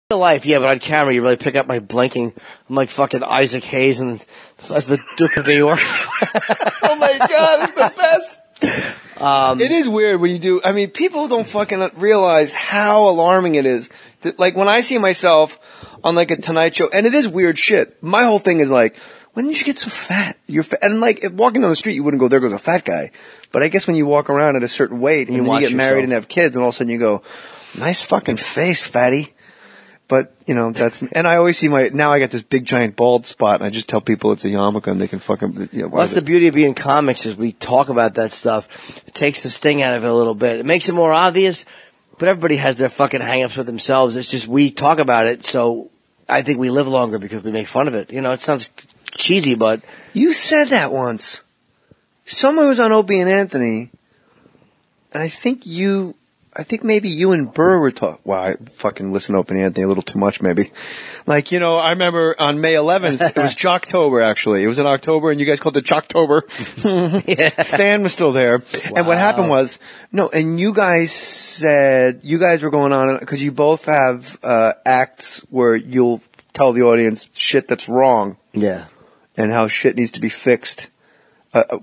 Real life, yeah, but on camera, you really pick up my blinking. I'm like fucking Isaac Hayes and as the Duke of New York. Oh my God, it's the best. It is weird when you do. I mean, people don't fucking realize how alarming it is. Like when I see myself on like a Tonight Show, and it is weird shit. My whole thing is like, when did you get so fat? You're fat. And like, if walking down the street, you wouldn't go, there goes a fat guy. But I guess when you walk around at a certain weight and then you get married and have kids, and all of a sudden you go, nice fucking face, fatty. But, you know, and I always see now I got this big giant bald spot, and I just tell people it's a yarmulke, and they can fucking, well, that's the beauty of being comics, is we talk about that stuff. It takes the sting out of it a little bit. It makes it more obvious, but everybody has their fucking hang-ups with themselves. It's just we talk about it, so I think we live longer because we make fun of it. You know, it sounds cheesy, but... You said that once. Someone was on Opie and Anthony, and I think maybe you and Burr were talking. Wow, I fucking listen to Opie and Anthony a little too much, maybe. Like, you know, I remember on May 11th, it was Jocktober, actually. It was in October, and you guys called it Jocktober. Yeah. Stan was still there. Wow. And what happened was, and you guys said, you guys were going on, because you both have acts where you'll tell the audience shit that's wrong. Yeah. And how shit needs to be fixed.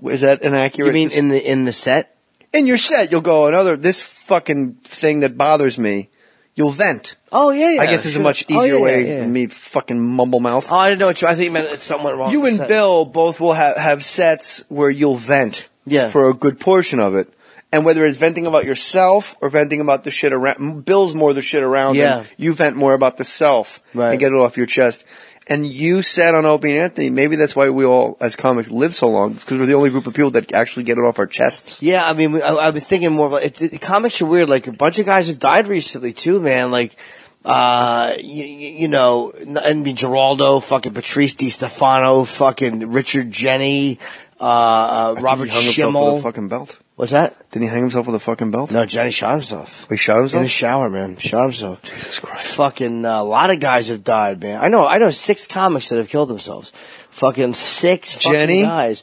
Is that inaccurate? You mean in the set? In your set, you'll go, this fucking thing that bothers me, you'll vent. Oh, yeah. I guess it's a much easier way than me fucking mumble mouth. Oh, I didn't know what I think you meant something went wrong. You and Bill both will have sets where you'll vent for a good portion of it. And whether it's venting about yourself or venting about the shit around, Bill's more the shit around him. You vent more about the self and get it off your chest. And you said on Opie and Anthony, maybe that's why we all, as comics, live so long. It's because we're the only group of people that actually get it off our chests. Yeah, I mean, I've been thinking more about it. Comics are weird. Like, a bunch of guys have died recently, too, man. Like, you know, I mean, Geraldo, fucking Patrice Di Stefano, fucking Richard Jenny, Robert Schimmel. With a fucking belt. What's that? Didn't he hang himself with a fucking belt? No, Jenny shot himself. He shot himself? In the shower, man. Shot himself. Jesus Christ. Fucking, a lot of guys have died, man. I know 6 comics that have killed themselves. Fucking 6 fucking guys.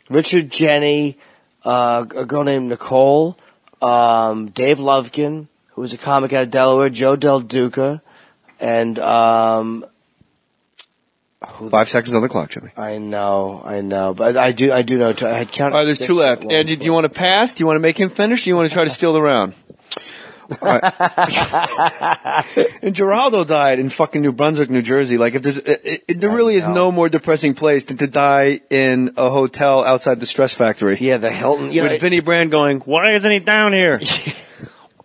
Richard Jenny, a girl named Nicole, Dave Lovekin, who was a comic out of Delaware, Joe Del Duca, and, 5 seconds on the clock, Jimmy. I know. But I do know. I had counted. All right, there's 2 left. Andy, do you want to pass? Do you want to make him finish? Or do you want to try to steal the round? All right. And Geraldo died in fucking New Brunswick, New Jersey. Like, if there really is no more depressing place than to die in a hotel outside the Stress Factory. Yeah, the Hilton. With Vinny Brands going, why isn't he down here?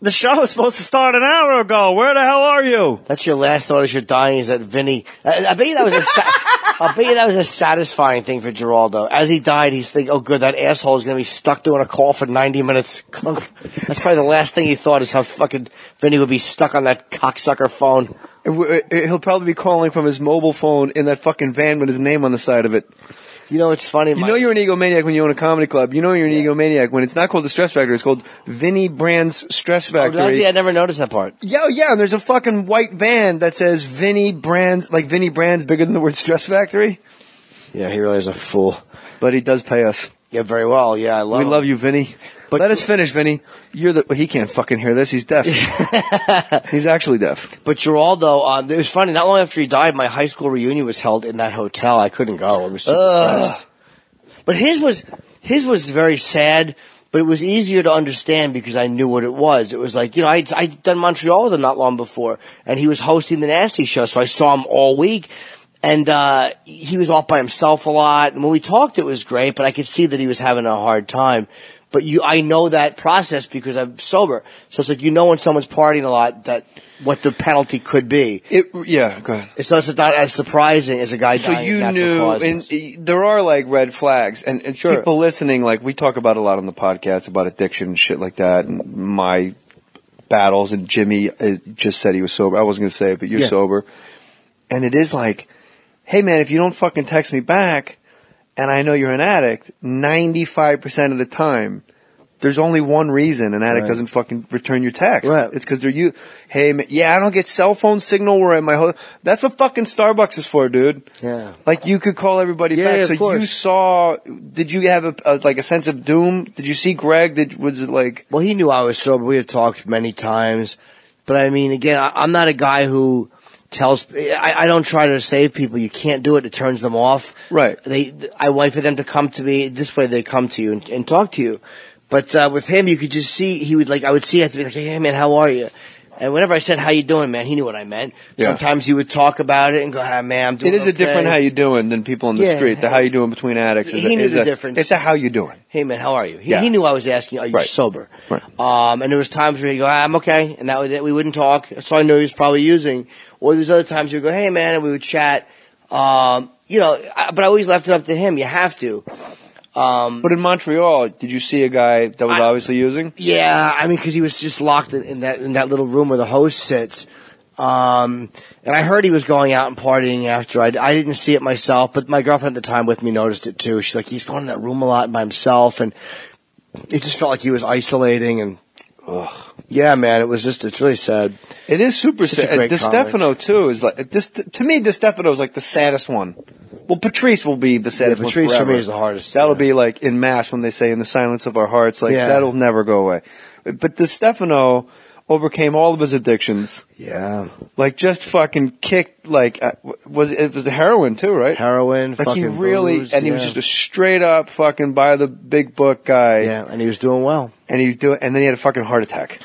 The show was supposed to start an hour ago. Where the hell are you? That's your last thought as you're dying, is that Vinny. I bet you that was a satisfying thing for Geraldo. As he died, he's thinking, oh good, that asshole is going to be stuck doing a call for 90 minutes. That's probably the last thing he thought, is how fucking Vinny would be stuck on that cocksucker phone. He'll probably be calling from his mobile phone in that fucking van with his name on the side of it. You know, it's funny. You know you're an egomaniac when you own a comedy club. You know you're an egomaniac when it's not called the Stress Factory. It's called Vinny Brands Stress Factory. I never noticed that part. Yeah, and there's a fucking white van that says Vinny Brands, like Vinny Brands bigger than the word Stress Factory. Yeah, he really is a fool. But he does pay us. Yeah, very well. Yeah, We love you, Vinny. But let us finish, Vinny. He can't fucking hear this. He's deaf. He's actually deaf. But Geraldo, it was funny. Not long after he died, my high school reunion was held in that hotel. I couldn't go. I was super depressed. But his was very sad, but it was easier to understand because I knew what it was. It was like, you know, I'd done Montreal with him not long before, and he was hosting the Nasty Show, so I saw him all week. And he was off by himself a lot. And when we talked, it was great, but I could see that he was having a hard time. But I know that process because I'm sober. So it's like, you know, when someone's partying a lot, that what the penalty could be. Yeah, go ahead. It's not as surprising as a guy dying of natural causes. And there are like red flags, and people listening, like we talk about a lot on the podcast about addiction and shit like that, and my battles. And Jimmy just said he was sober. I wasn't going to say it, but you're sober. And it is like, hey man, if you don't fucking text me back, and I know you're an addict, 95% of the time, there's only one reason an addict doesn't fucking return your text. Right. It's because hey man, I don't get cell phone signal where at my hotel. That's what fucking Starbucks is for, dude. Yeah. Like you could call everybody back. Yeah, so of course. Did you have a sense of doom? Did you see Greg? Was it like? Well, he knew I was sober. We had talked many times. But I mean, again, I'm not a guy who tells, I don't try to save people. You can't do it. It turns them off. Right. I wait for them to come to me. This way they come to you and talk to you. But, with him, you could just see, I would see, I have to be like, hey man, how are you? And whenever I said, how you doing, man, he knew what I meant. Yeah. Sometimes he would talk about it and go, man, I'm doing It is okay. a different how you doing than people in the street. The how you doing between addicts he knew the difference. It's a how you doing. Hey man, how are you? He knew I was asking, are you sober? Right. And there was times where he'd go, I'm okay. And that was it. We wouldn't talk. So I knew he was probably using. Or there's other times he would go, hey man, and we would chat. But I always left it up to him. You have to. But in Montreal, did you see a guy that was obviously using? Yeah, I mean, because he was just locked in that little room where the host sits. And I heard he was going out and partying after. I didn't see it myself, but my girlfriend at the time with me noticed it too. She's like, he's going in that room a lot by himself, and it just felt like he was isolating. And yeah, man, it's really sad. It is super sad. Di Stefano too is like to me. Di Stefano is like the saddest one. Well, Patrice will be the saddest one Patrice forever. For me is the hardest. That'll be like in Mass when they say in the silence of our hearts, like that'll never go away. But Di Stefano overcame all of his addictions. Yeah. Like just fucking kicked, like, it was the heroin too, right? Heroin, like fucking he really, booze, and he was just a straight up fucking by the big book guy. Yeah, and he was doing well. And then he had a fucking heart attack.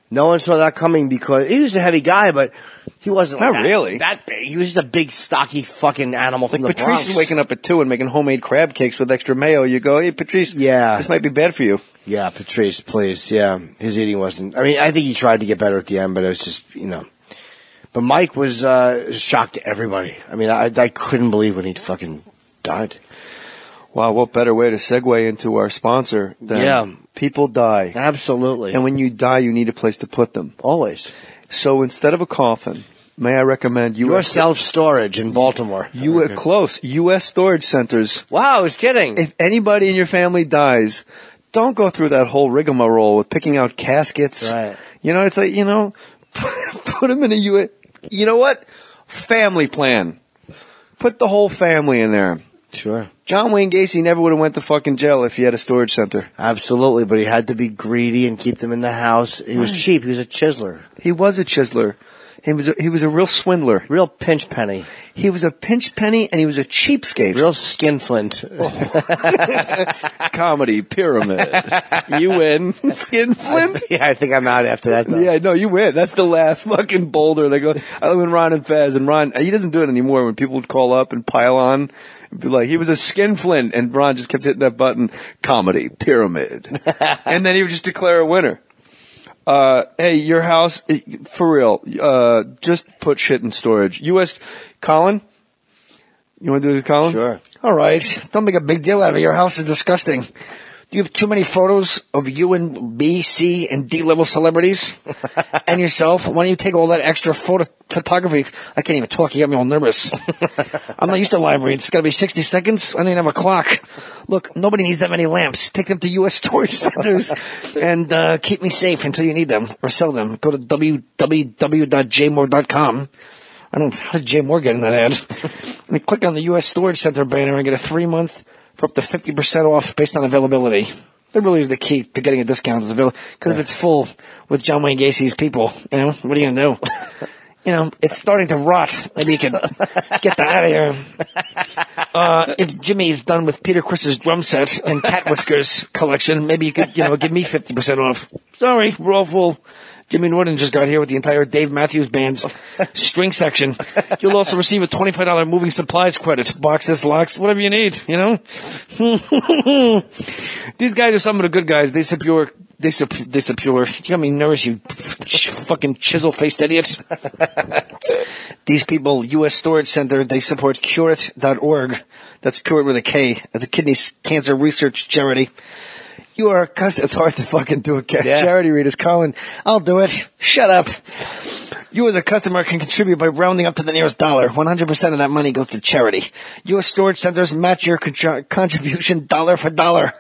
No one saw that coming because he was a heavy guy, but he wasn't not really that big. He was just a big, stocky fucking animal from the Patrice Bronx. is waking up at 2 and making homemade crab cakes with extra mayo. You go, hey Patrice, this might be bad for you. Yeah, Patrice, please. Yeah, his eating wasn't. I mean, I think he tried to get better at the end, but it was just, But Mike was shocked to everybody. I mean, I couldn't believe when he fucking died. Wow, what better way to segue into our sponsor than people die. Absolutely. And when you die, you need a place to put them. Always. So instead of a coffin, may I recommend your self-storage in Baltimore. Close. U.S. storage centers. Wow, I was kidding. If anybody in your family dies, don't go through that whole rigmarole with picking out caskets. Right. It's like, put them in a U.S. You know what? Family plan. Put the whole family in there. Sure. John Wayne Gacy never would have went to fucking jail if he had a storage center. Absolutely, but he had to be greedy and keep them in the house. He was cheap. He was a chiseler. He was a chiseler. He was a real swindler. Real pinch penny. He was a pinch penny and he was a cheapskate. Real skinflint. Comedy pyramid. You win. Skinflint? Yeah, I think I'm out after that, though. Yeah, no, you win. That's the last fucking boulder. They go, I live in Ron and Fez, and Ron, he doesn't do it anymore when people would call up and pile on. It'd be like, he was a skinflint, and Ron just kept hitting that button, comedy pyramid. And then he would just declare a winner. Hey, your house, for real, just put shit in storage. Colin? You want to do this, Colin? Sure. All right. Don't make a big deal out of it. Your house is disgusting. Do you have too many photos of you and B, C, and D level celebrities and yourself? Why don't you take all that extra photography? I can't even talk. You got me all nervous. I'm not used to library. It's got to be 60 seconds. I don't even have a clock. Look, nobody needs that many lamps. Take them to U.S. storage centers and keep me safe until you need them or sell them. Go to www.jmohr.com. I don't know. How did Jay Mohr get in that ad? And click on the U.S. storage center banner and get a 3-month for up to 50% off based on availability. That really is the key to getting a discount. Because if it's full with John Wayne Gacy's people, what are you going to do? It's starting to rot. Maybe you can get that out of here. If Jimmy is done with Peter Chris's drum set and Cat Whiskers collection, maybe you could, give me 50% off. Sorry, we're all full. Jimmy Norton just got here with the entire Dave Matthews Band's string section. You'll also receive a $25 moving supplies credit. Boxes, locks, whatever you need, These guys are some of the good guys. They secure. You got me nervous, you fucking chisel-faced idiot. These people, U.S. Storage Center, they support Cureit.org. That's Cureit with a K. It's a kidney cancer research charity. You are a customer. It's hard to fucking do a charity read. It's Colin. I'll do it. Shut up. You as a customer can contribute by rounding up to the nearest dollar. 100% of that money goes to charity. U.S. storage centers match your contribution dollar for dollar.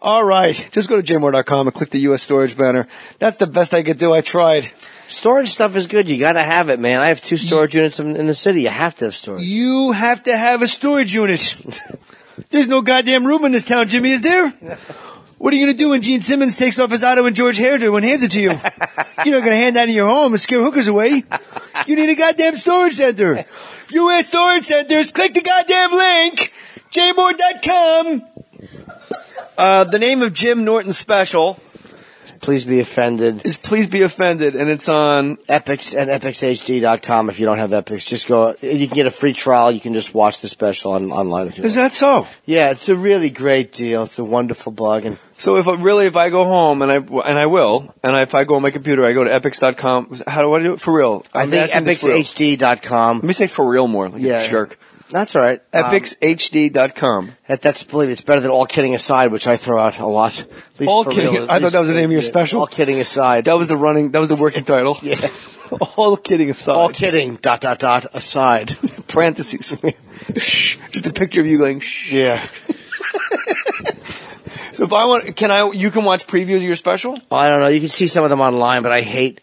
All right. Just go to jmohr.com and click the U.S. storage banner. That's the best I could do. I tried. Storage stuff is good. You got to have it, man. I have 2 storage units in the city. You have to have storage. You have to have a storage unit. There's no goddamn room in this town, Jimmy, is there? What are you going to do when Gene Simmons takes off his Otto and George hairdo and hands it to you? You're not going to hand that in your home and scare hookers away. You need a goddamn storage center. U.S. storage centers. Click the goddamn link. jmohr.com. The name of Jim Norton Special. Please be offended. Is Please Be Offended, and it's on Epics and epicshd.com. If you don't have Epics, just go. You can get a free trial. You can just watch the special online if you want. Is that so? Yeah, it's a really great deal. It's a wonderful bargain. So if I go home, and I will, and if I go on my computer, I go to epics.com. How do I do it for real? I think epicshd.com. Let me say for real more, like a jerk. That's all right. Epicshd.com. Believe me, it's better than All Kidding Aside, which I throw out a lot. At least All for Kidding. real, I thought that was the name of your special. All Kidding Aside. That was the working title. Yeah. All kidding aside. All kidding. ... Aside. Parentheses. Shh. Just a picture of you going shh. Yeah. So if I want, you can watch previews of your special? I don't know. You can see some of them online, but I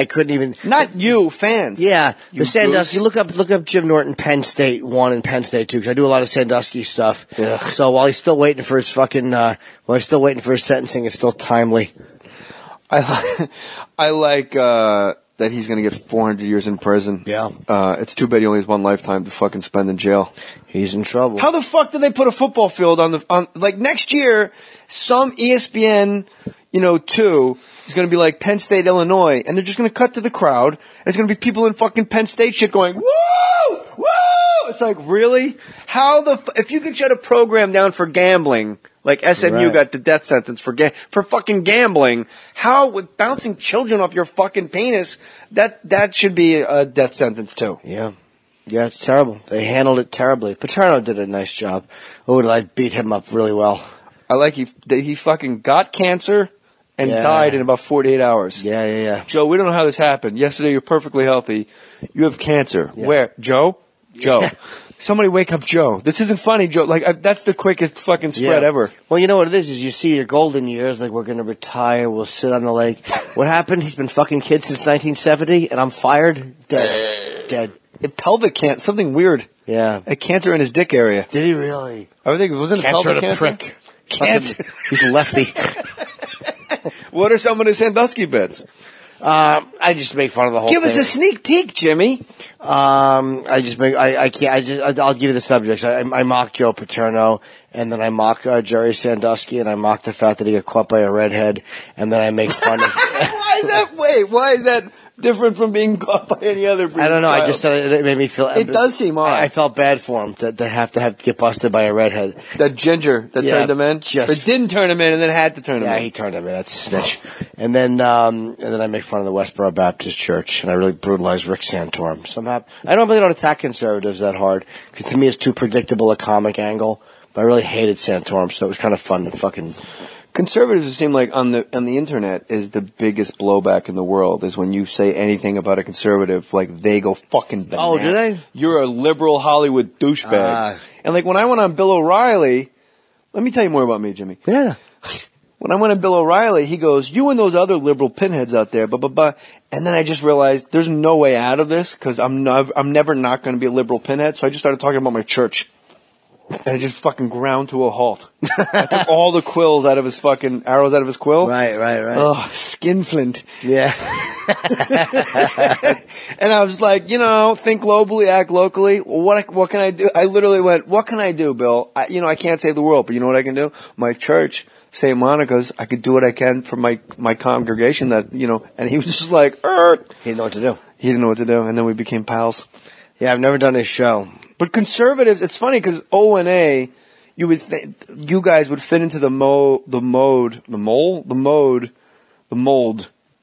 couldn't even. Not you, fans. Yeah, you the Sandusky. Look up Jim Norton, Penn State 1 and Penn State 2, because I do a lot of Sandusky stuff. Ugh. So while he's still waiting for his sentencing, it's still timely. I like that he's going to get 400 years in prison. Yeah. It's too bad he only has one lifetime to fucking spend in jail. He's in trouble. How the fuck did they put a football field on like next year? Some ESPN, 2 is going to be like Penn State, Illinois, and they're just going to cut to the crowd. There's going to be people in fucking Penn State shit going, woo! Woo! It's like, really? If you could shut a program down for gambling, like SMU got the death sentence for fucking gambling, how, with bouncing children off your fucking penis, that should be a death sentence too. Yeah. Yeah, it's terrible. They handled it terribly. Paterno did a nice job. I beat him up really well. I like he fucking got cancer and died in about 48 hours. Yeah. Joe, we don't know how this happened. Yesterday you're perfectly healthy. You have cancer. Yeah. Where? Joe? Yeah. Somebody wake up Joe. This isn't funny, Joe. That's the quickest fucking spread ever. Well, you know what it is you see your golden years, like we're going to retire, we'll sit on the lake. What happened? He's been fucking kids since 1970, and I'm fired? Dead. Pelvic cancer. Something weird. Yeah. A cancer in his dick area. Did he really? I think it wasn't a pelvic cancer. Prick. Cancer. He's lefty. What are some of the Sandusky bits? I just make fun of the whole thing. Give us a sneak peek, Jimmy. I'll give you the subjects. I mock Joe Paterno, and then I mock Jerry Sandusky, and I mock the fact that he got caught by a redhead, and then I make fun of... Why is that different from being caught by any other breed? I don't know. Child? I just said it made me feel... It does seem odd. I felt bad for him to have to get busted by a redhead. That ginger that turned him in? Or didn't turn him in and then had to turn him in. Yeah, he turned him in. That's a snitch. And then I make fun of the Westboro Baptist Church, and I really brutalize Rick Santorum. Somehow, I normally don't attack conservatives that hard, because to me it's too predictable a comic angle, but I really hated Santorum, so it was kind of fun to fucking... Conservatives, it seem like on the internet is the biggest blowback in the world. Is when you say anything about a conservative, like they go fucking bananas. Oh, do they? You're a liberal Hollywood douchebag. And like when I went on Bill O'Reilly, let me tell you more about me, Jimmy. Yeah. When I went on Bill O'Reilly, he goes, "You and those other liberal pinheads out there, blah blah blah." And then I just realized there's no way out of this because I'm never not going to be a liberal pinhead. So I just started talking about my church. And it just fucking ground to a halt. I took all the quills out of his fucking arrows out of his quill. Right. Oh, skinflint. Yeah. And I was like, think globally, act locally. What can I do? I literally went, what can I do, Bill? I can't save the world, but you know what I can do? My church, St. Monica's, I could do what I can for my congregation that, and he was just like, He didn't know what to do. He didn't know what to do, and then we became pals. Yeah, I've never done his show. But conservatives, it's funny because O&A, you guys would fit into the mold.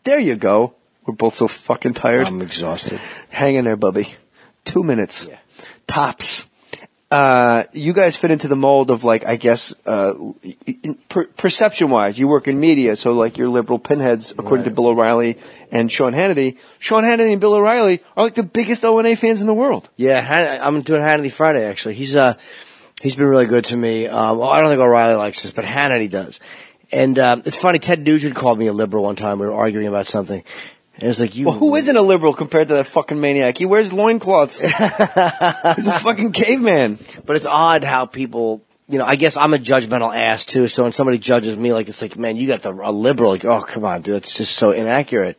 There you go. We're both so fucking tired. I'm exhausted. Hang in there, Bubby. 2 minutes. Yeah. Tops. You guys fit into the mold of I guess, perception-wise. You work in media, so you're liberal pinheads, according to Bill O'Reilly and Sean Hannity. Sean Hannity and Bill O'Reilly are the biggest O&A fans in the world. Yeah, I'm doing Hannity Friday, actually. He's been really good to me. I don't think O'Reilly likes this, but Hannity does. And, it's funny, Ted Nugent called me a liberal one time. We were arguing about something. And it's like, Well, who isn't a liberal compared to that fucking maniac? He wears loincloths. He's a fucking caveman. But it's odd how people, I guess I'm a judgmental ass too, so when somebody judges me, it's like, man, you got a liberal, oh, come on, dude, that's just so inaccurate.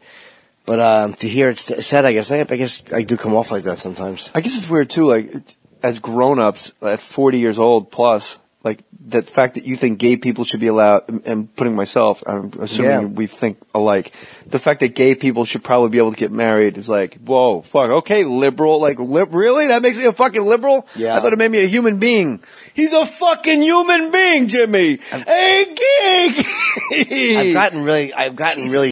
But to hear it said, I guess I do come off like that sometimes. I guess it's weird too. Like as grown-ups at 40 years old plus, like the fact that you think gay people should be allowed, and putting myself, I'm assuming we think alike. The fact that gay people should probably be able to get married is like, whoa, fuck, okay, liberal, like, really? That makes me a fucking liberal? Yeah. I thought it made me a human being. He's a fucking human being, Jimmy. Hey, gay! I've gotten really